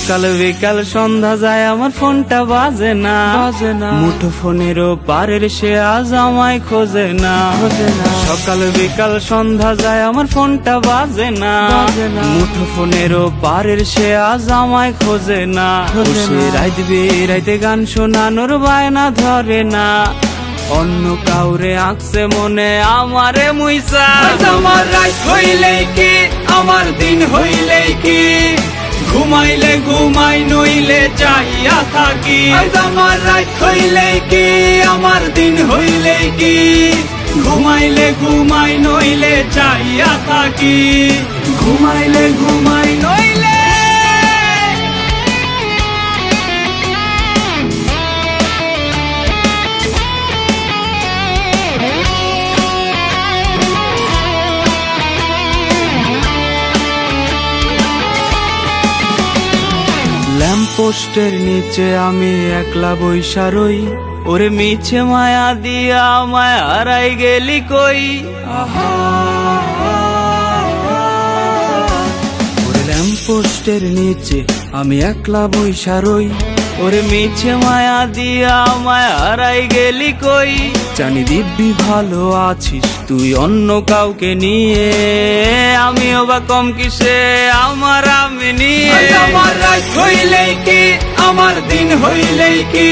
সকাল বিকাল সন্ধ্যা যায় আমার ফোনটা বাজে না, মুঠো ফোনেরও পারের সে আজ আমায় খোঁজে না। সকাল বিকাল সন্ধ্যা যায় আমার ফোনটা বাজে না, মুঠো ফোনেরও পারের সে আজ আমায় খোঁজে না। সে রাইত বেরাইতে গান শোনানোর বায়না ধরে না, অন্য কাউরে আঁকছে মনে আমারে মুইসা। আমার রাত হইলেই কি আমার দিন হইলেই কি, ঘুমাইলে ঘুমাই নইলে চাইয়া থাকি। আমার রাত হইলেই কি আমার দিন হইলেই কি, ঘুমাইলে ঘুমাই নইলে চাইয়া থাকি। ঘুমাইলে ঘুমাই নইলে ল্যাম্পপোস্টের নিচে আমি একলা বইসা রই, ওরে মিছে মায়া দিয়া আমায় হারাই গেলি কই। ওরে ল্যাম্পপোস্টের নিচে আমি একলা বইসা রই, ওরে মিছে মায়া দিয়া আমায় হারাই গেলি কই। জানি দিব্যি ভালো আছিস তুই অন্য কাউকে নিয়ে, আমিও বা কম কিসে আমার আমি নিয়ে। আমার রাত হইলেই কি আমার দিন হইলেই কি,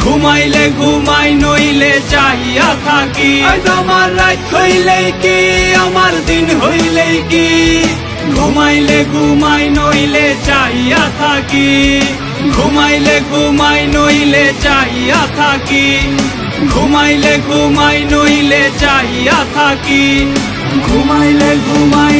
ঘুমাইলে ঘুমাই নইলে চাইয়া থাকি। আমার রাত হইলেই কি আমার দিন হইলেই কি, ঘুমাইলে ঘুমাই নইলে চাইয়া থাকি। ঘুমাইলে ঘুমাই নইলে চাইয়া থাকি। ঘুমাইলে ঘুমাই নইলে চাইয়া থাকি। ঘুমাইলে ঘুমাই